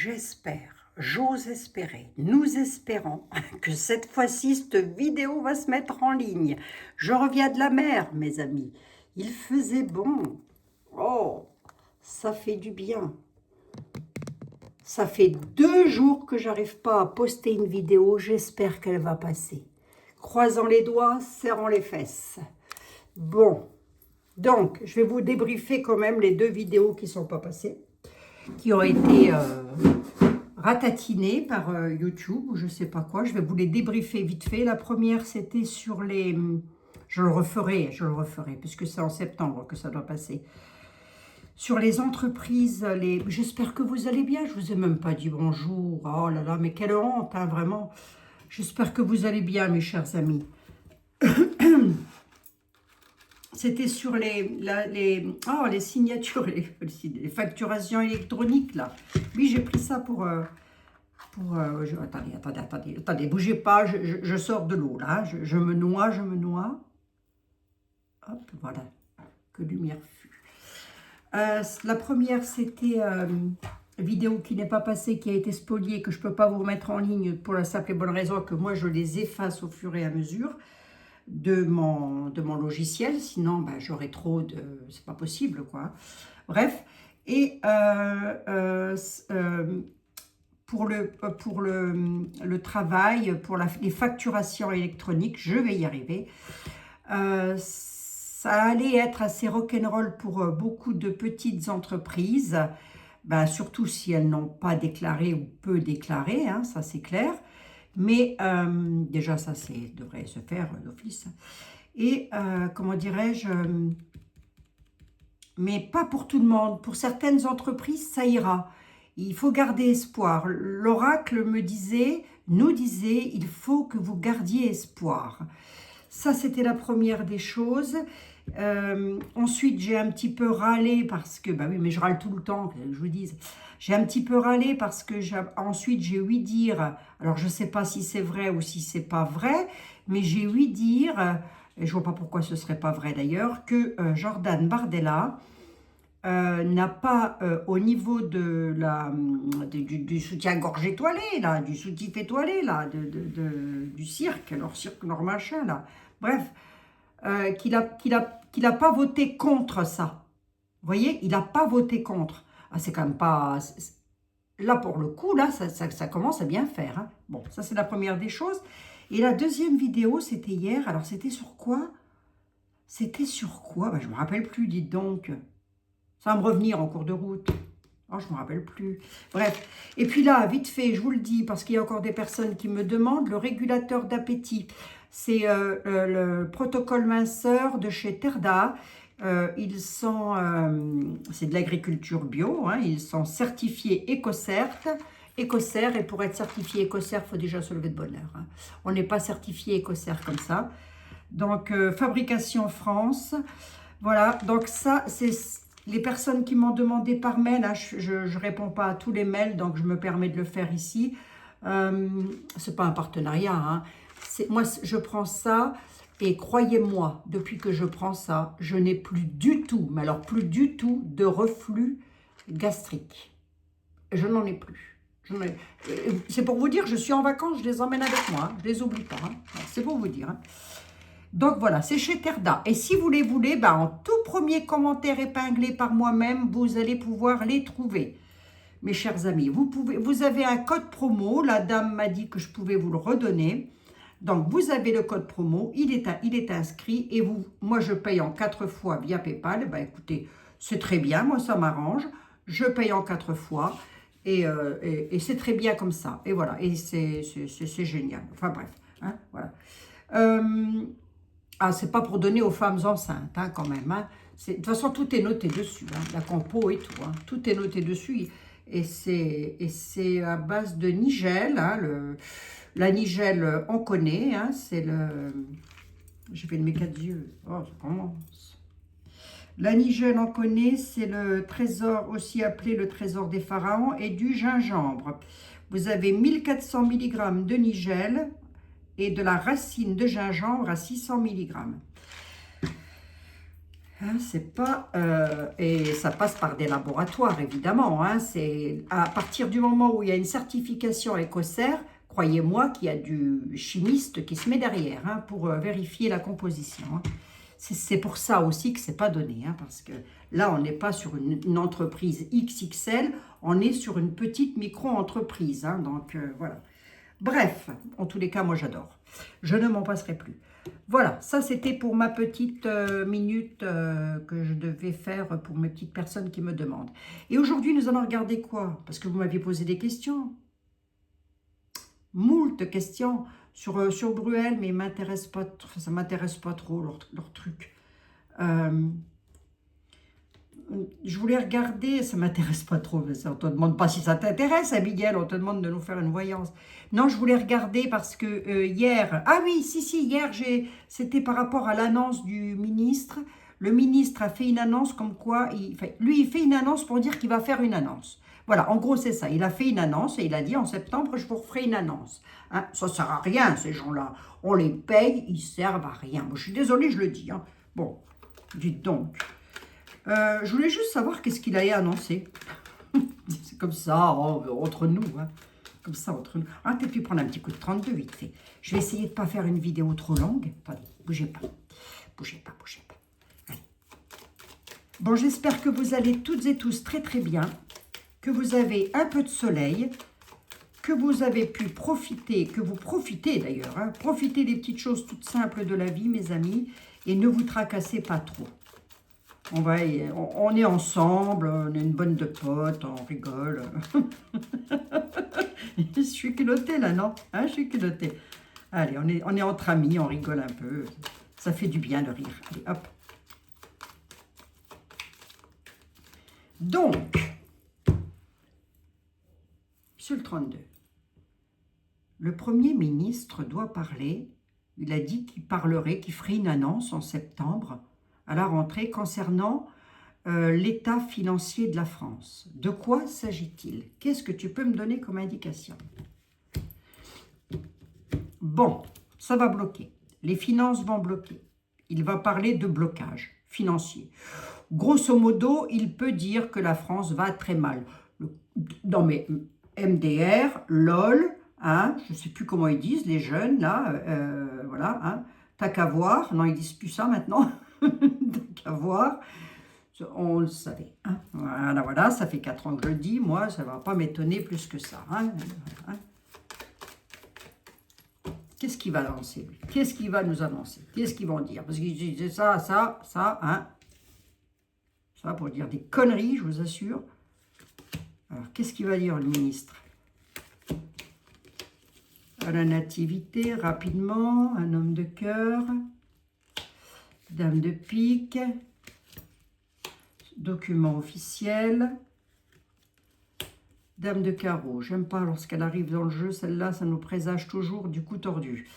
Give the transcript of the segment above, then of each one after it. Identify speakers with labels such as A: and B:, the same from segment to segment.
A: J'espère, j'ose espérer, nous espérons que cette fois-ci, cette vidéo va se mettre en ligne. Je reviens de la mer, mes amis. Il faisait bon. Oh, ça fait du bien. Ça fait 2 jours que j'arrive pas à poster une vidéo. J'espère qu'elle va passer. Croisons les doigts, serrons les fesses. Bon, donc, je vais vous débriefer quand même les 2 vidéos qui ne sont pas passées, qui ont été ratatinées par YouTube ou je ne sais pas quoi. Je vais vous les débriefer vite fait. La première, c'était sur les... Je le referai, puisque c'est en septembre que ça doit passer. Sur les entreprises, j'espère que vous allez bien. Je ne vous ai même pas dit bonjour. Oh là là, mais quelle honte, hein, vraiment. J'espère que vous allez bien, mes chers amis. C'était sur les signatures, les facturations électroniques, là. Oui, j'ai pris ça attendez, bougez pas, je sors de l'eau, là. Je me noie. Hop, voilà, que lumière fut. La première, c'était vidéo qui n'est pas passée, qui a été spoliée, que je ne peux pas vous remettre en ligne pour la simple et bonne raison que moi, je les efface au fur et à mesure de mon logiciel, sinon ben, j'aurais trop de... c'est pas possible, quoi. Bref, et pour le travail, pour les facturations électroniques, je vais y arriver. Ça allait être assez rock'n'roll pour beaucoup de petites entreprises, ben, surtout si elles n'ont pas déclaré ou peu déclaré, hein, ça c'est clair. Mais déjà, ça devrait se faire d'office. Et comment dirais-je, mais pas pour tout le monde. Pour certaines entreprises, ça ira. Il faut garder espoir. L'oracle nous disait, il faut que vous gardiez espoir. Ça, c'était la première des choses. Ensuite, j'ai un petit peu râlé parce que, bah oui, mais je râle tout le temps, que je vous dise. J'ai un petit peu râlé parce que ensuite j'ai ouï dire, alors je ne sais pas si c'est vrai ou si c'est pas vrai, mais j'ai ouï dire, et je ne vois pas pourquoi ce ne serait pas vrai d'ailleurs, que Jordan Bardella n'a pas, au niveau de du soutien-gorge étoilé, là, du soutif étoilé, là, du cirque, leur machin, là. Bref, qu'il a pas voté contre ça. Vous voyez, il n'a pas voté contre. Ah, c'est quand même pas... Là, pour le coup, là, ça commence à bien faire. Hein. Bon, ça, c'est la première des choses. Et la deuxième vidéo, c'était hier. Alors, c'était sur quoi? C'était sur quoi? Ben, je ne me rappelle plus, dites donc. Ça va me revenir en cours de route. Oh, je ne me rappelle plus. Bref. Et puis là, vite fait, je vous le dis, parce qu'il y a encore des personnes qui me demandent, le régulateur d'appétit. C'est le protocole minceur de chez Terda. C'est de l'agriculture bio, hein, ils sont certifiés Ecocert, et pour être certifié Ecocert, il faut déjà se lever de bonne heure. Hein. On n'est pas certifié Ecocert comme ça. Donc, fabrication France. Voilà, donc ça, c'est les personnes qui m'ont demandé par mail. Hein, je ne réponds pas à tous les mails, donc je me permets de le faire ici. C'est pas un partenariat, hein. Moi, je prends ça... Et croyez-moi, depuis que je prends ça, je n'ai plus du tout, mais alors plus du tout, de reflux gastrique. Je n'en ai plus. C'est pour vous dire, je suis en vacances, je les emmène avec moi. Hein, je ne les oublie pas. Hein, c'est pour vous dire. Hein. Donc voilà, c'est chez Terda. Et si vous les voulez, bah, en tout premier commentaire épinglé par moi-même, vous allez pouvoir les trouver. Mes chers amis, vous avez un code promo. La dame m'a dit que je pouvais vous le redonner. Donc, vous avez le code promo, il est inscrit et moi, je paye en 4 fois via PayPal. Ben, écoutez, c'est très bien, moi, ça m'arrange. Je paye en 4 fois et c'est très bien comme ça. Et voilà, et c'est génial. Enfin, bref, hein, voilà. C'est pas pour donner aux femmes enceintes, hein, quand même. Hein. De toute façon, tout est noté dessus, hein, la compo et tout. Hein, tout est noté dessus et c'est à base de nigel, hein, la nigelle, on connaît, hein, c'est le... J'ai fait de mes 4 yeux. Oh, ça commence. La nigelle, on connaît, c'est le trésor, aussi appelé le trésor des pharaons, et du gingembre. Vous avez 1400 mg de nigelle et de la racine de gingembre à 600 mg. Hein, c'est pas... et ça passe par des laboratoires, évidemment. Hein, c'est à partir du moment où il y a une certification écossaire, croyez-moi qu'il y a du chimiste qui se met derrière hein, pour vérifier la composition. Hein. C'est pour ça aussi que c'est pas donné. Hein, parce que là, on n'est pas sur une entreprise XXL, on est sur une petite micro-entreprise. Hein, donc, voilà. Bref, en tous les cas, moi j'adore. Je ne m'en passerai plus. Voilà, ça c'était pour ma petite minute que je devais faire pour mes petites personnes qui me demandent. Et aujourd'hui, nous allons regarder quoi? Parce que vous m'aviez posé des questions. Moult questions sur Bruel, mais ça ne m'intéresse pas trop leur truc. Je voulais regarder, ça ne m'intéresse pas trop, mais ça, on ne te demande pas si ça t'intéresse, Abigail, on te demande de nous faire une voyance. Non, je voulais regarder parce que hier, ah oui, si, hier, c'était par rapport à l'annonce du ministre. Le ministre a fait une annonce comme quoi, lui, il fait une annonce pour dire qu'il va faire une annonce. Voilà, en gros, c'est ça. Il a fait une annonce et il a dit en septembre, je vous referai une annonce. Hein, ça ne sert à rien, ces gens-là. On les paye, ils servent à rien. Bon, je suis désolée, je le dis. Hein. Bon, dites donc. Je voulais juste savoir qu'est-ce qu'il allait annoncer. C'est comme ça, entre nous. Hein. Comme ça, entre nous. Ah, peut-être lui prendre un petit coup de 32, vite fait. Je vais essayer de ne pas faire une vidéo trop longue. Attendez, bougez pas. Bougez pas. Allez. Bon, j'espère que vous allez toutes et tous très très bien. Que vous avez un peu de soleil. Que vous avez pu profiter, que vous profitez d'ailleurs. Hein, profitez des petites choses toutes simples de la vie, mes amis. Et ne vous tracassez pas trop. On est ensemble, on est une bonne de potes, on rigole. Je suis culottée là, non? Hein, je suis culottée. Allez, on est entre amis, on rigole un peu. Ça fait du bien de rire. Allez, hop. Donc, sur le 32, le Premier ministre doit parler. Il a dit qu'il parlerait, qu'il ferait une annonce en septembre à la rentrée concernant l'état financier de la France. De quoi s'agit-il? Qu'est-ce que tu peux me donner comme indication? Bon, ça va bloquer. Les finances vont bloquer. Il va parler de blocage financier. Grosso modo, il peut dire que la France va très mal. Non mais MDR, LOL, hein, je ne sais plus comment ils disent, les jeunes, là, voilà, hein, t'as qu'à voir. Non, ils disent plus ça maintenant. T'as qu'à voir. On le savait. Hein. Voilà, ça fait 4 ans que je le dis. Moi, ça ne va pas m'étonner plus que ça. Hein. Qu'est-ce qu'il va lancer, lui? Qu'est-ce qu'il va nous annoncer? Qu'est-ce qu'ils vont dire? Parce qu'ils disent ça, hein. Ça, pour dire des conneries, je vous assure. Alors, qu'est-ce qu'il va dire, le ministre? À la nativité, rapidement, un homme de cœur, dame de pique, document officiel, dame de carreau. J'aime pas lorsqu'elle arrive dans le jeu, celle-là, ça nous présage toujours du coup tordu.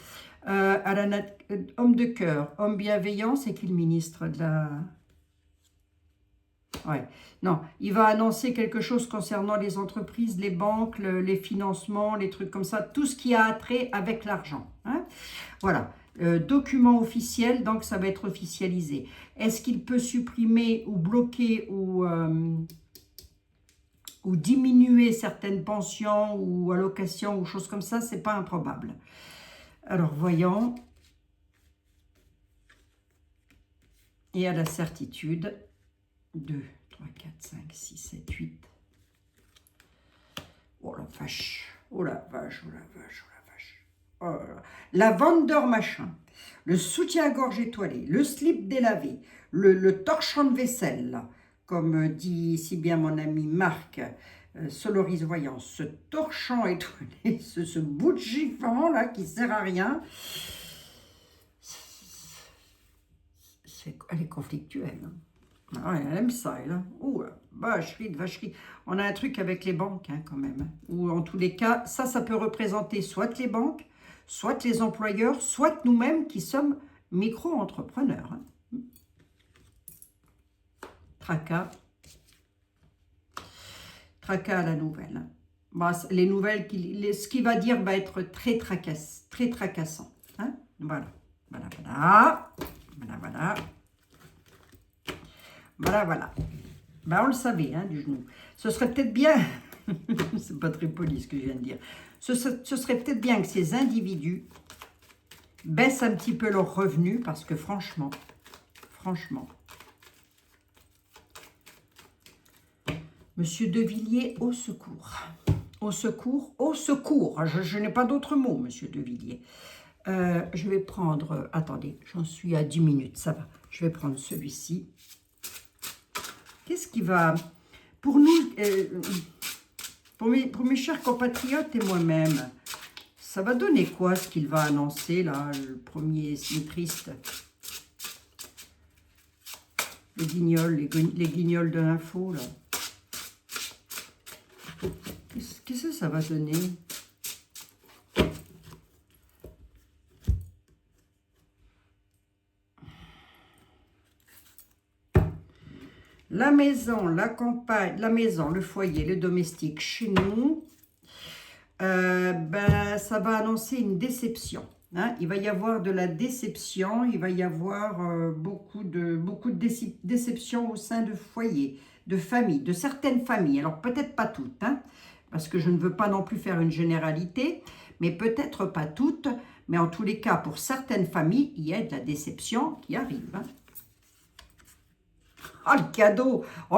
A: Homme de cœur, homme bienveillant, c'est qui le ministre de la... Ouais, non, il va annoncer quelque chose concernant les entreprises, les banques, les financements, les trucs comme ça, tout ce qui a trait avec l'argent. Hein. Voilà, document officiel, donc ça va être officialisé. Est-ce qu'il peut supprimer ou bloquer ou diminuer certaines pensions ou allocations ou choses comme ça? C'est pas improbable. Alors, voyons. Et à la certitude... 2, 3, 4, 5, 6, 7, 8. Oh la vache, oh la vache, oh la vache, oh la vache. Oh là là. La vendeur machin, le soutien-gorge étoilé, le slip délavé, le torchon de vaisselle, là, comme dit si bien mon ami Marc, Soloris Voyance, ce torchon étoilé, ce bout de chiffon là qui sert à rien. Elle est conflictuelle. Hein. Ah, elle aime ça, elle. Hein. Ouh, vacherie de vacherie. On a un truc avec les banques, hein, quand même. Ou en tous les cas, ça peut représenter soit les banques, soit les employeurs, soit nous-mêmes qui sommes micro-entrepreneurs. Hein. Tracas. Tracas à la nouvelle. Hein. Bah, les nouvelles, ce qu'il va dire va être très tracassant. Hein. Voilà. Voilà. Voilà, voilà. Ben, on le savait, hein, du genou. Ce serait peut-être bien, c'est pas très poli ce que je viens de dire, ce serait peut-être bien que ces individus baissent un petit peu leurs revenus, parce que franchement, Monsieur De Villiers, au secours. Au secours, au secours. Je n'ai pas d'autre mot, Monsieur De Villiers. Je vais prendre, attendez, j'en suis à 10 minutes, ça va. Je vais prendre celui-ci. Qu'est-ce qui va, pour nous, pour mes chers compatriotes et moi-même, ça va donner quoi ce qu'il va annoncer, là, le premier signe triste? Les guignols, les guignols de l'info, là. Qu'est-ce que ça va donner? La maison, la campagne, la maison, le foyer, le domestique chez nous, ben, ça va annoncer une déception. Hein. Il va y avoir de la déception, il va y avoir beaucoup de déception au sein de foyers, de familles, de certaines familles. Alors peut-être pas toutes, hein, parce que je ne veux pas non plus faire une généralité, mais peut-être pas toutes, mais en tous les cas, pour certaines familles, il y a de la déception qui arrive. Hein. Oh,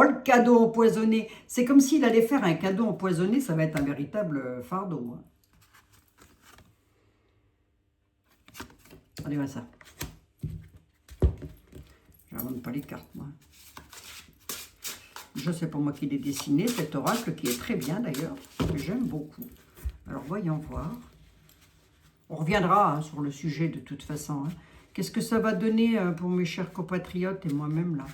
A: le cadeau empoisonné. C'est comme s'il allait faire un cadeau empoisonné, ça va être un véritable fardeau. Hein. Allez, voilà ça. Je n'invente pas les cartes, moi. Je sais pas moi qui l'ai dessiné, cet oracle qui est très bien d'ailleurs, que j'aime beaucoup. Alors, voyons voir. On reviendra hein, sur le sujet de toute façon. Hein. Qu'est-ce que ça va donner pour mes chers compatriotes et moi-même là?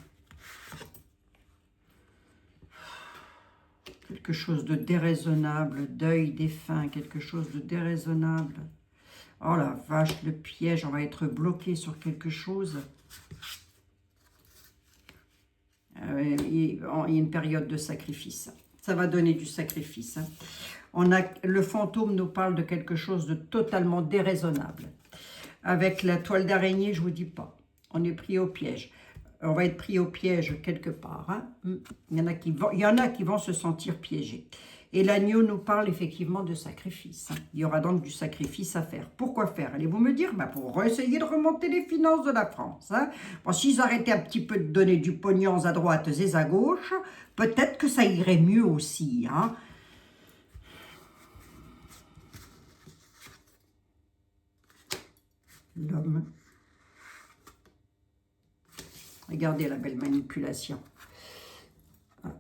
A: Quelque chose de déraisonnable, deuil, défunt, quelque chose de déraisonnable. Oh la vache, le piège, on va être bloqué sur quelque chose. Il y a une période de sacrifice. Ça va donner du sacrifice. Hein. Le fantôme nous parle de quelque chose de totalement déraisonnable. Avec la toile d'araignée, je ne vous dis pas. On est pris au piège. On va être pris au piège quelque part. Hein. Il y en a qui vont se sentir piégés. Et l'agneau nous parle effectivement de sacrifice. Hein. Il y aura donc du sacrifice à faire. Pourquoi faire? Allez-vous me dire? Ben pour essayer de remonter les finances de la France. Hein. Bon, s'ils arrêtaient un petit peu de donner du pognon à droite et à gauche, peut-être que ça irait mieux aussi. Hein. L'homme. Regardez la belle manipulation.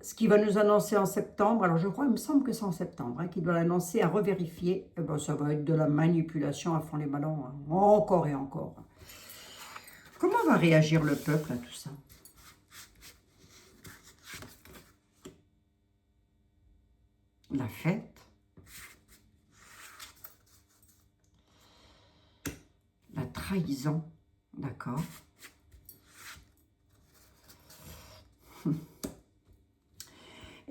A: Ce qui va nous annoncer en septembre, alors je crois, il me semble que c'est en septembre, hein, qu'il doit l'annoncer à revérifier. Eh ben, ça va être de la manipulation à fond les ballons, hein. Encore et encore. Comment va réagir le peuple à tout ça? La fête. La trahison. D'accord.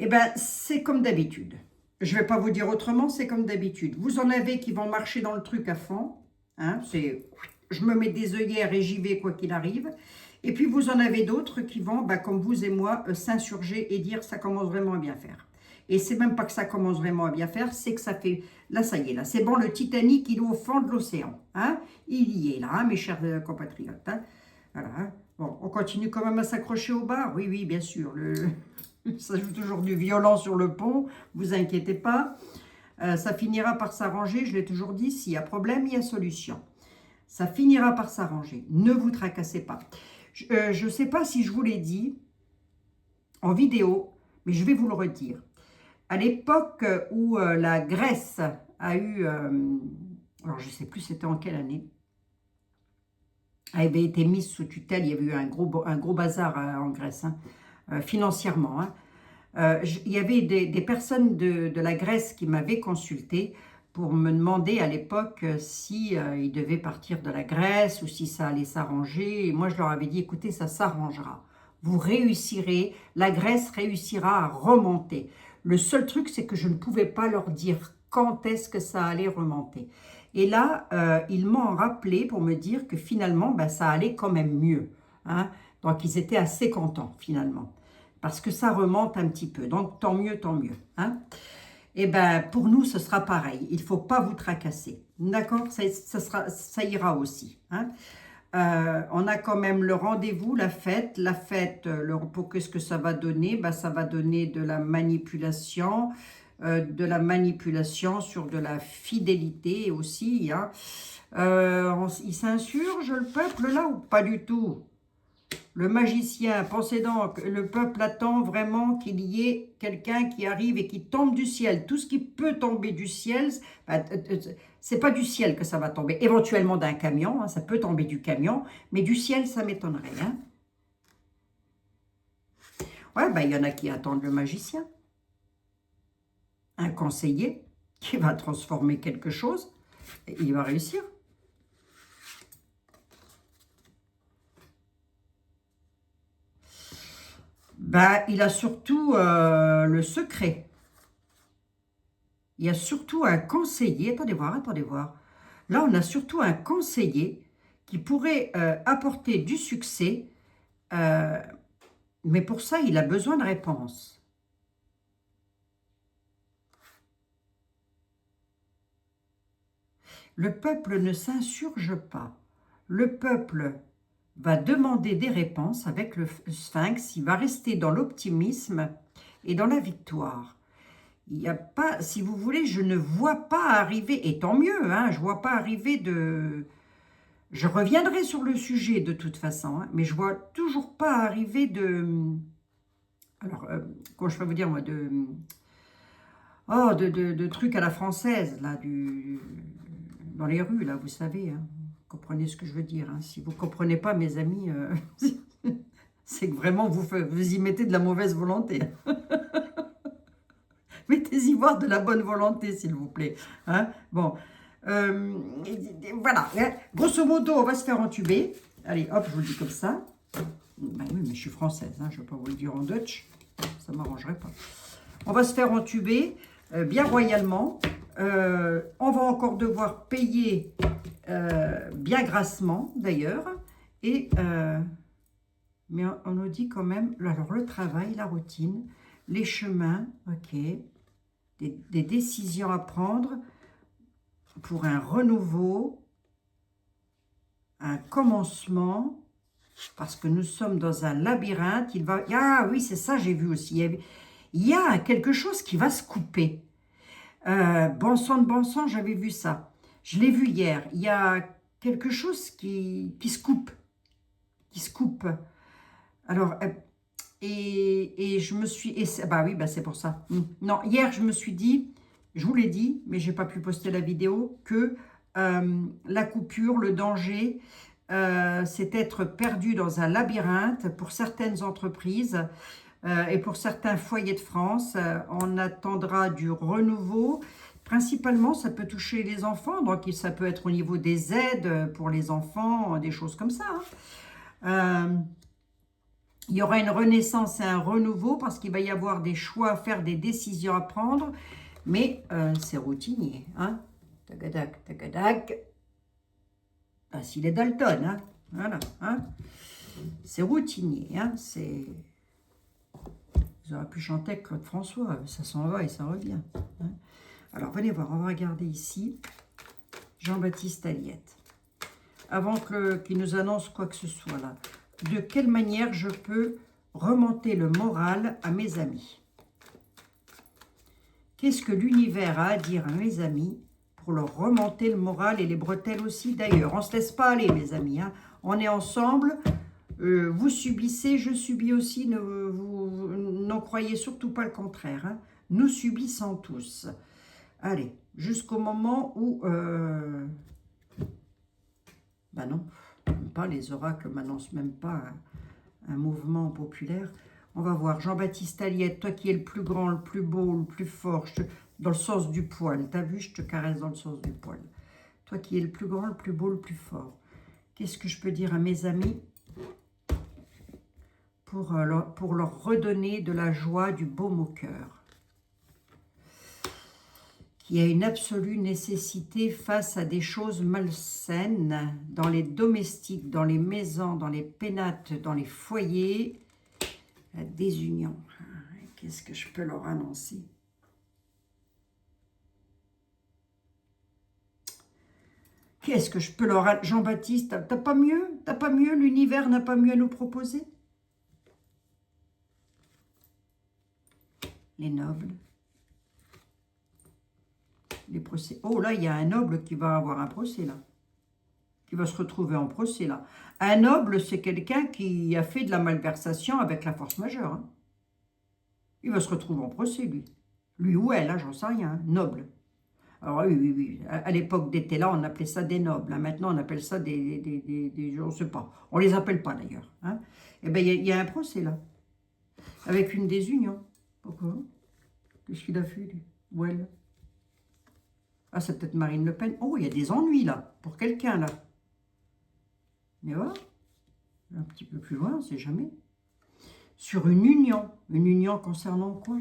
A: Eh bien, c'est comme d'habitude. Je ne vais pas vous dire autrement, c'est comme d'habitude. Vous en avez qui vont marcher dans le truc à fond. Hein, je me mets des œillères et j'y vais quoi qu'il arrive. Et puis, vous en avez d'autres qui vont, bah, comme vous et moi, s'insurger et dire ça commence vraiment à bien faire. Et c'est même pas que ça commence vraiment à bien faire, c'est que ça fait... Là, ça y est, là, c'est bon, le Titanic, il est au fond de l'océan. Hein, il y est, là, hein, mes chers compatriotes. Hein, voilà. Hein. Bon, on continue quand même à s'accrocher au bar. Oui, oui, bien sûr. Ça joue toujours du violent sur le pont, vous inquiétez pas. Ça finira par s'arranger, je l'ai toujours dit, s'il y a problème, il y a solution. Ça finira par s'arranger, ne vous tracassez pas. Je ne sais pas si je vous l'ai dit en vidéo, mais je vais vous le redire. À l'époque où la Grèce a eu, alors je ne sais plus c'était en quelle année, avait été mise sous tutelle, il y avait eu un gros bazar en Grèce, hein, financièrement. Hein. Il y avait des personnes de la Grèce qui m'avaient consulté pour me demander à l'époque si ils devaient partir de la Grèce ou si ça allait s'arranger. Et moi, je leur avais dit, écoutez, ça s'arrangera. Vous réussirez, la Grèce réussira à remonter. Le seul truc, c'est que je ne pouvais pas leur dire quand est-ce que ça allait remonter. Et là, ils m'ont rappelé pour me dire que finalement, ben, ça allait quand même mieux. Hein. Donc, ils étaient assez contents, finalement. Parce que ça remonte un petit peu. Donc, tant mieux, tant mieux. Hein. Et bien, pour nous, ce sera pareil. Il ne faut pas vous tracasser. D'accord, ça ira aussi. Hein. On a quand même le rendez-vous, la fête. La fête, pour qu'est-ce que ça va donner? Ben, ça va donner de la manipulation sur de la fidélité aussi. Hein. Il s'insurge le peuple là ou pas du tout? Le magicien, pensez donc, le peuple attend vraiment qu'il y ait quelqu'un qui arrive et qui tombe du ciel. Tout ce qui peut tomber du ciel, c'est pas du ciel que ça va tomber. Éventuellement d'un camion, hein, ça peut tomber du camion, mais du ciel, ça m'étonnerait. Hein. Ouais, ben, il y en a qui attendent le magicien. Un conseiller qui va transformer quelque chose, et il va réussir. Ben, il a surtout le secret. Il y a surtout un conseiller, attendez voir. Là, on a surtout un conseiller qui pourrait apporter du succès, mais pour ça, il a besoin de réponses. Le peuple ne s'insurge pas. Le peuple va demander des réponses avec le sphinx. Il va rester dans l'optimisme et dans la victoire. Il n'y a pas, si vous voulez, je ne vois pas arriver, et tant mieux, hein, je ne vois pas arriver de... Je reviendrai sur le sujet de toute façon, hein, mais je ne vois toujours pas arriver de... Alors, comment je peux vous dire, moi, de trucs à la française, là, dans les rues, là, vous savez, hein, vous comprenez ce que je veux dire. Hein, si vous ne comprenez pas, mes amis, c'est que vraiment, vous y mettez de la mauvaise volonté. Mettez-y voir de la bonne volonté, s'il vous plaît. Hein, bon, voilà. Grosso modo, on va se faire entuber. Allez, hop, je vous le dis comme ça. Ben oui, mais je suis française, hein, je ne vais pas vous le dire en Dutch. Ça ne m'arrangerait pas. On va se faire entuber bien royalement. On va encore devoir payer bien grassement, d'ailleurs. Et, mais on nous dit quand même, alors le travail, la routine, les chemins, ok, des décisions à prendre pour un renouveau, un commencement, parce que nous sommes dans un labyrinthe. Ah oui, c'est ça, j'ai vu aussi. Il y a quelque chose qui va se couper. Bon sang de bon sang, j'avais vu ça. Je l'ai vu hier. Il y a quelque chose qui se coupe. Qui se coupe. Alors, et je me suis... bah oui, bah c'est pour ça. Non, hier, je me suis dit, je vous l'ai dit, mais je n'ai pas pu poster la vidéo, que la coupure, le danger, c'est être perdu dans un labyrinthe pour certaines entreprises et pour certains foyers de France. On attendra du renouveau. Principalement, ça peut toucher les enfants, donc ça peut être au niveau des aides pour les enfants, des choses comme ça. Hein. Il y aura une renaissance et un renouveau parce qu'il va y avoir des choix à faire, des décisions à prendre, mais c'est routinier. Hein. Tagadac, tagadac. Ah, s'il est Dalton, hein. Voilà. Hein. C'est routinier. Hein. Vous auriez pu chanter avec Claude François, ça s'en va et ça revient. Hein. Alors, venez voir, on va regarder ici Jean-Baptiste Aliette. Avant qu'il nous annonce quoi que ce soit là. De quelle manière je peux remonter le moral à mes amis? Qu'est-ce que l'univers a à dire à mes amis pour leur remonter le moral et les bretelles aussi? D'ailleurs, on ne se laisse pas aller, mes amis. Hein. On est ensemble. Vous subissez, je subis aussi. N'en croyez surtout pas le contraire. Hein. Nous subissons tous. Allez, jusqu'au moment où... Ben non, pas les oracles m'annoncent même pas un mouvement populaire. On va voir. Jean-Baptiste Aliette, toi qui es le plus grand, le plus beau, le plus fort, dans le sens du poil. T'as vu, je te caresse dans le sens du poil. Toi qui es le plus grand, le plus beau, le plus fort. Qu'est-ce que je peux dire à mes amis pour leur redonner de la joie, du baume au cœur? Il y a une absolue nécessité face à des choses malsaines dans les domestiques, dans les maisons, dans les pénates, dans les foyers. La désunion. Qu'est-ce que je peux leur annoncer? Qu'est-ce que je peux leur annoncer? Jean-Baptiste, t'as pas mieux? T'as pas mieux? L'univers n'a pas mieux à nous proposer? Les nobles. Les procès. Oh là, il y a un noble qui va avoir un procès là. Qui va se retrouver en procès là. Un noble, c'est quelqu'un qui a fait de la malversation avec la force majeure. Hein. Il va se retrouver en procès, lui. Lui ou elle, là, j'en sais rien. Hein. Noble. Alors oui, oui, oui. À l'époque d'été là, on appelait ça des nobles. Hein. Maintenant, on appelle ça je ne sais pas. On les appelle pas d'ailleurs. Hein. Eh bien, il y a un procès là. Avec une désunion. Pourquoi? Qu'est-ce qu'il a fait, lui? Ou elle? Ah, c'est peut-être Marine Le Pen. Oh, il y a des ennuis, là, pour quelqu'un, là. Mais voilà. Un petit peu plus loin, on ne sait jamais. Sur une union. Une union concernant quoi?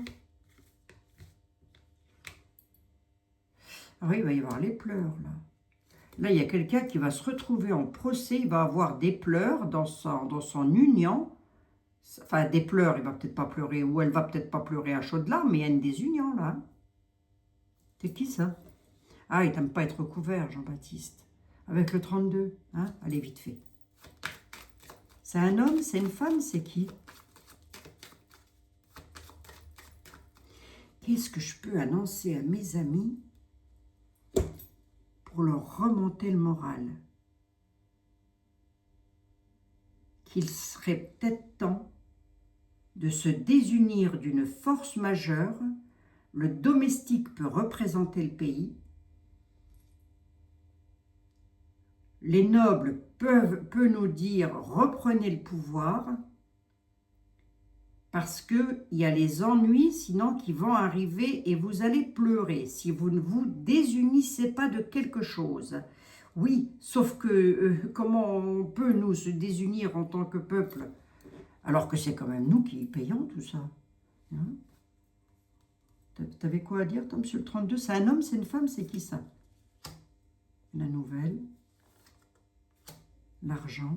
A: Ah oui, il va y avoir les pleurs, là. Là, il y a quelqu'un qui va se retrouver en procès. Il va avoir des pleurs dans son union. Enfin, des pleurs, il va peut-être pas pleurer. Ou elle va peut-être pas pleurer à chaudes larmes, mais il y a une désunion, là. C'est qui, ça? Ah, il n'aime pas être couvert, Jean-Baptiste. Avec le 32, hein? Allez, vite fait. C'est un homme, c'est une femme, c'est qui? Qu'est-ce que je peux annoncer à mes amis pour leur remonter le moral? Qu'il serait peut-être temps de se désunir d'une force majeure. Le domestique peut représenter le pays. Les nobles peuvent nous dire reprenez le pouvoir parce qu'il y a les ennuis sinon qui vont arriver et vous allez pleurer si vous ne vous désunissez pas de quelque chose. Oui, sauf que comment on peut nous se désunir en tant que peuple alors que c'est quand même nous qui payons tout ça. Hein? T'avais quoi à dire, toi, monsieur le 32? C'est un homme, c'est une femme, c'est qui ça? La nouvelle. L'argent,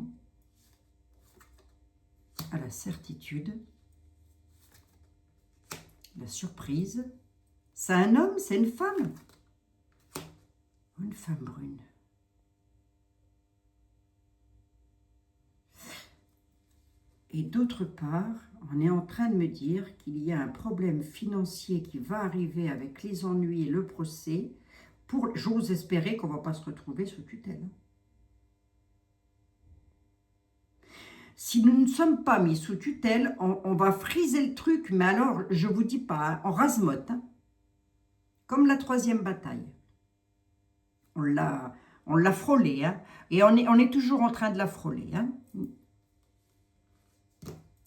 A: à la certitude, la surprise. C'est un homme, c'est une femme. Une femme brune. Et d'autre part, on est en train de me dire qu'il y a un problème financier qui va arriver avec les ennuis et le procès. J'ose espérer qu'on ne va pas se retrouver sous tutelle. Si nous ne sommes pas mis sous tutelle, on va friser le truc, mais alors, je ne vous dis pas, hein, en rase-motte, hein, comme la troisième bataille. On l'a frôlé, hein, et on est toujours en train de la frôler. Hein.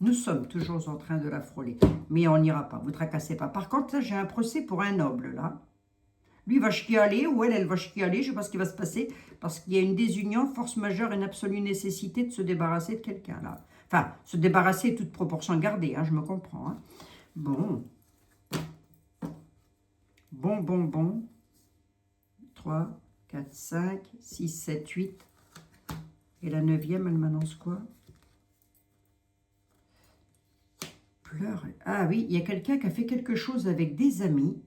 A: Nous sommes toujours en train de la frôler, mais on n'ira pas, vous ne tracassez pas. Par contre, là, j'ai un procès pour un noble, là. Lui va chialer, ou elle va chialer, je ne sais pas ce qui va se passer, parce qu'il y a une désunion, force majeure, une absolue nécessité de se débarrasser de quelqu'un, là. Enfin, se débarrasser, toute proportion gardée, hein, je me comprends. Hein. Bon. Bon. 3, 4, 5, 6, 7, 8. Et la 9e, elle m'annonce quoi? Pleurs. Ah oui, il y a quelqu'un qui a fait quelque chose avec des amis,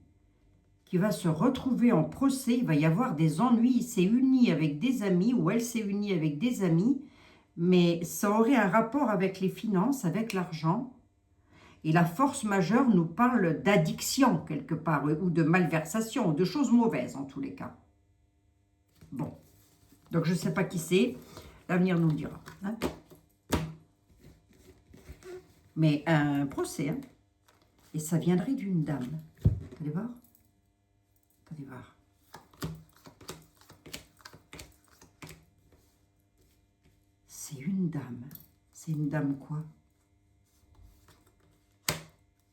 A: qui va se retrouver en procès, il va y avoir des ennuis, il s'est uni avec des amis, ou elle s'est unie avec des amis, mais ça aurait un rapport avec les finances, avec l'argent, et la force majeure nous parle d'addiction quelque part, ou de malversation, ou de choses mauvaises en tous les cas. Bon, donc je ne sais pas qui c'est, l'avenir nous le dira. Hein. Mais un procès, hein, et ça viendrait d'une dame. Allez voir. Allez voir. C'est une dame. C'est une dame quoi?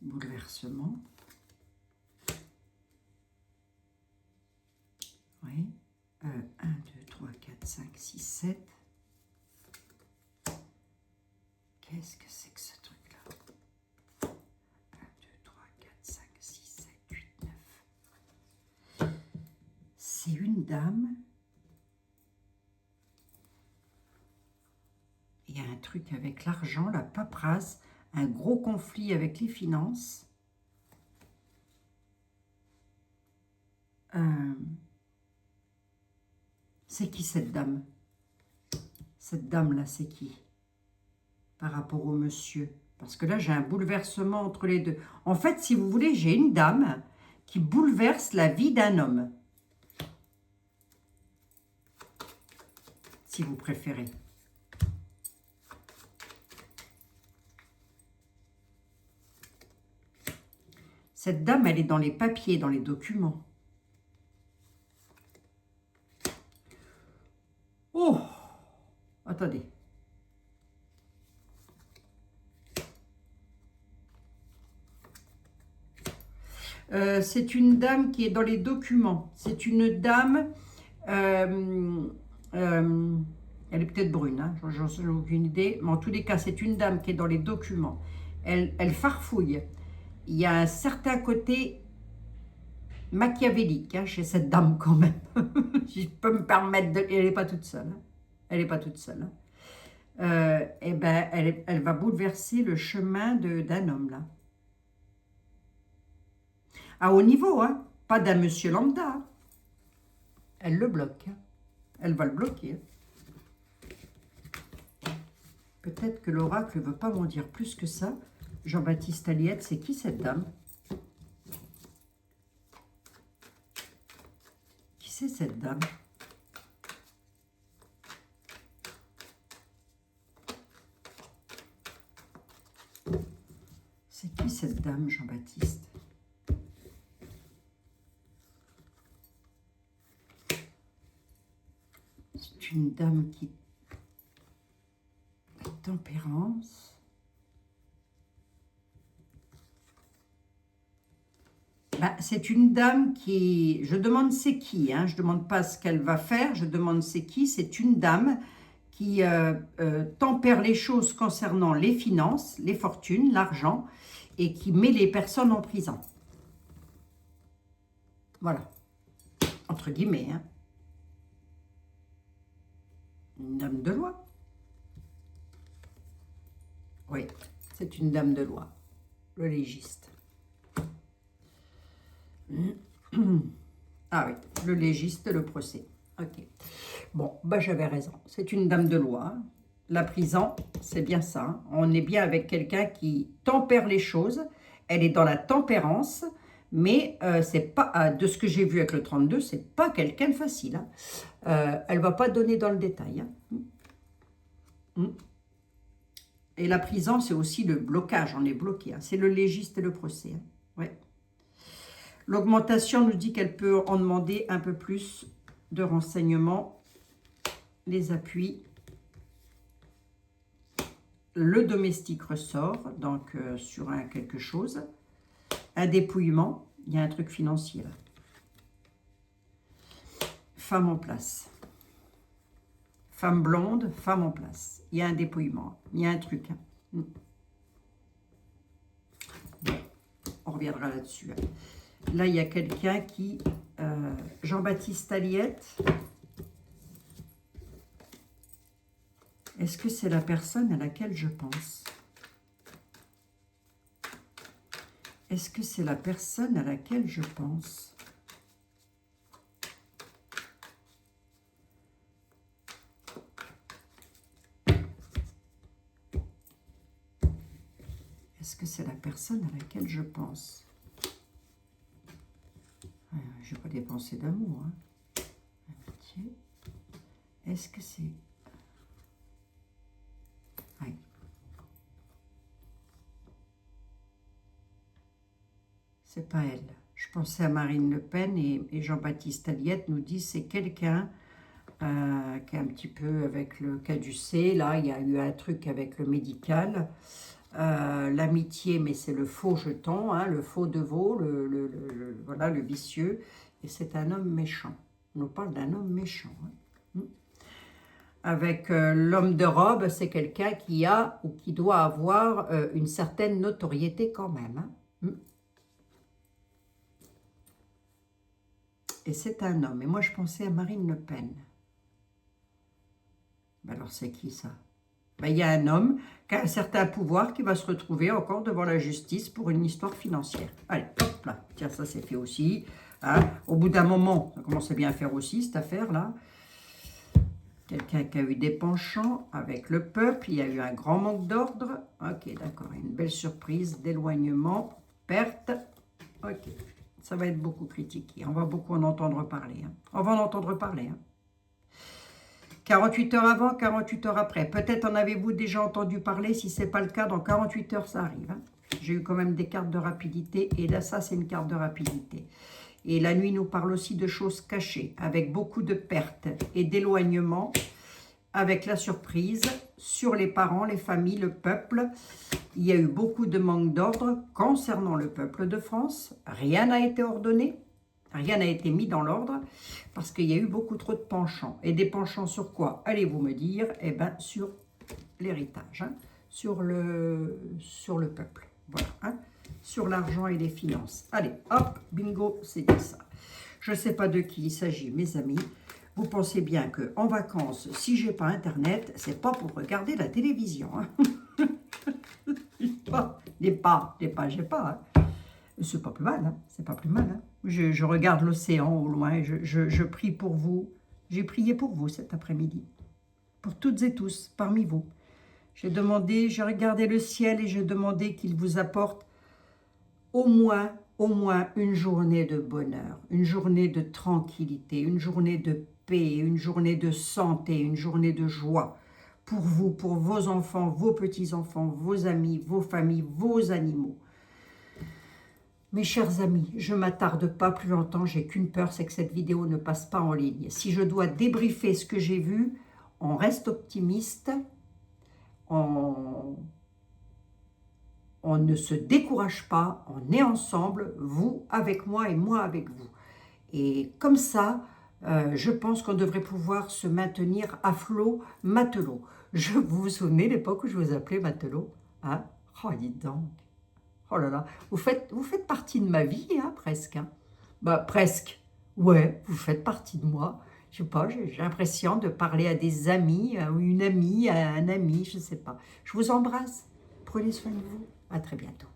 A: Bouleversement. Oui. 1, 2, 3, 4, 5, 6, 7. Qu'est-ce que c'est que ce truc-là? 1, 2, 3, 4, 5, 6, 7, 8, 9. c'est une dame. Il y a un truc avec l'argent, la paperasse, un gros conflit avec les finances. C'est qui cette dame? Cette dame-là, c'est qui? Par rapport au monsieur. Parce que là, j'ai un bouleversement entre les deux. En fait, si vous voulez, j'ai une dame qui bouleverse la vie d'un homme. Si vous préférez. Cette dame, elle est dans les papiers, dans les documents. Oh! Attendez. C'est une dame qui est dans les documents. C'est une dame... elle est peut-être brune, hein, j'en ai aucune idée. Mais en tous les cas, c'est une dame qui est dans les documents. Elle farfouille. Il y a un certain côté machiavélique hein, chez cette dame quand même. Si je peux me permettre de... Elle n'est pas toute seule. Hein. Elle n'est pas toute seule. Hein. Eh ben, elle va bouleverser le chemin d'un homme là. À haut niveau, hein, pas d'un monsieur lambda. Hein. Elle le bloque. Hein. Elle va le bloquer. Hein. Peut-être que l'oracle ne veut pas m'en dire plus que ça. Jean-Baptiste Aliette, c'est qui cette dame? Qui c'est cette dame? C'est qui cette dame, Jean-Baptiste? C'est une dame qui... La tempérance. Ben, c'est une dame qui... Je demande c'est qui, hein, je ne demande pas ce qu'elle va faire, je demande c'est qui. C'est une dame qui tempère les choses concernant les finances, les fortunes, l'argent, et qui met les personnes en prison. Voilà. Entre guillemets, hein. Une dame de loi. Oui, c'est une dame de loi. Le légiste. Ah oui, le légiste, le procès. Ok. Bon, bah j'avais raison. C'est une dame de loi. La prison, c'est bien ça. Hein. On est bien avec quelqu'un qui tempère les choses. Elle est dans la tempérance. Mais c'est pas, de ce que j'ai vu avec le 32, c'est pas quelqu'un de facile. Hein. Elle va pas donner dans le détail. Hein. Et la prison, c'est aussi le blocage. On est bloqué. Hein. C'est le légiste et le procès. Hein. Ouais. L'augmentation nous dit qu'elle peut en demander un peu plus de renseignements. Les appuis. Le domestique ressort, donc sur quelque chose. Un dépouillement. Il y a un truc financier là. Femme en place. Femme blonde, femme en place. Il y a un dépouillement. Il y a un truc. Hein. Bon, on reviendra là-dessus. Hein. Là, il y a quelqu'un qui... Jean-Baptiste Aliette. Est-ce que c'est la personne à laquelle je pense? Est-ce que c'est la personne à laquelle je pense? Est-ce que c'est la personne à laquelle je pense? Je n'ai pas des pensées d'amour. Hein. Amitié. Est-ce que c'est... Oui. C'est pas elle. Je pensais à Marine Le Pen et Jean-Baptiste Aliette nous dit c'est quelqu'un qui est un petit peu avec le caducée. Là, il y a eu un truc avec le médical. L'amitié, mais c'est le faux jeton, hein, le faux de veau, voilà, le vicieux. Et c'est un homme méchant. On nous parle d'un homme méchant. Hein. Avec l'homme de robe, c'est quelqu'un qui a ou qui doit avoir une certaine notoriété quand même. Hein. et c'est un homme. Et moi, je pensais à Marine Le Pen. Ben alors, c'est qui ça? Ben, il y a un homme qui a un certain pouvoir qui va se retrouver encore devant la justice pour une histoire financière. Allez, hop là. Tiens, ça c'est fait aussi. Hein. Au bout d'un moment, ça commence à bien faire aussi, cette affaire-là. Quelqu'un qui a eu des penchants avec le peuple. Il y a eu un grand manque d'ordre. Ok, d'accord. Une belle surprise d'éloignement, perte. Ok. Ça va être beaucoup critiqué. On va beaucoup en entendre parler. Hein. On va en entendre parler. Hein. 48 heures avant, 48 heures après. Peut-être en avez-vous déjà entendu parler. Si ce n'est pas le cas, dans 48 heures, ça arrive. Hein. J'ai eu quand même des cartes de rapidité. Et là, ça, c'est une carte de rapidité. Et la nuit nous parle aussi de choses cachées, avec beaucoup de pertes et d'éloignement, avec la surprise sur les parents, les familles, le peuple. Il y a eu beaucoup de manque d'ordre concernant le peuple de France. Rien n'a été ordonné, rien n'a été mis dans l'ordre, parce qu'il y a eu beaucoup trop de penchants. Et des penchants sur quoi? Allez-vous me dire? Eh bien, sur l'héritage, hein, sur le peuple. Voilà, hein. Sur l'argent et les finances. Allez, hop, bingo, c'est dit ça. Je ne sais pas de qui il s'agit, mes amis. Vous pensez bien qu'en vacances, si j'ai pas Internet, c'est pas pour regarder la télévision. Hein. J'ai pas. C'est pas plus mal, hein. C'est pas plus mal. Hein. Je regarde l'océan au loin, je prie pour vous. J'ai prié pour vous cet après-midi. Pour toutes et tous, parmi vous. J'ai regardé le ciel et j'ai demandé qu'il vous apporte au moins une journée de bonheur, une journée de tranquillité, une journée de paix, une journée de santé, une journée de joie pour vous, pour vos enfants, vos petits-enfants, vos amis, vos familles, vos animaux. Mes chers amis, je ne m'attarde pas plus longtemps, j'ai qu'une peur, c'est que cette vidéo ne passe pas en ligne. Si je dois débriefer ce que j'ai vu, on reste optimiste, on ne se décourage pas, on est ensemble, vous avec moi et moi avec vous. Et comme ça, je pense qu'on devrait pouvoir se maintenir à flot, matelot. Vous vous souvenez l'époque où je vous appelais matelot, hein? Oh, dites donc. Oh là là, vous faites partie de ma vie, hein, presque. Hein. Bah, presque. Ouais, vous faites partie de moi. Je sais pas, j'ai l'impression de parler à des amis, ou une amie, à un ami, je sais pas. Je vous embrasse. Prenez soin de vous. À très bientôt.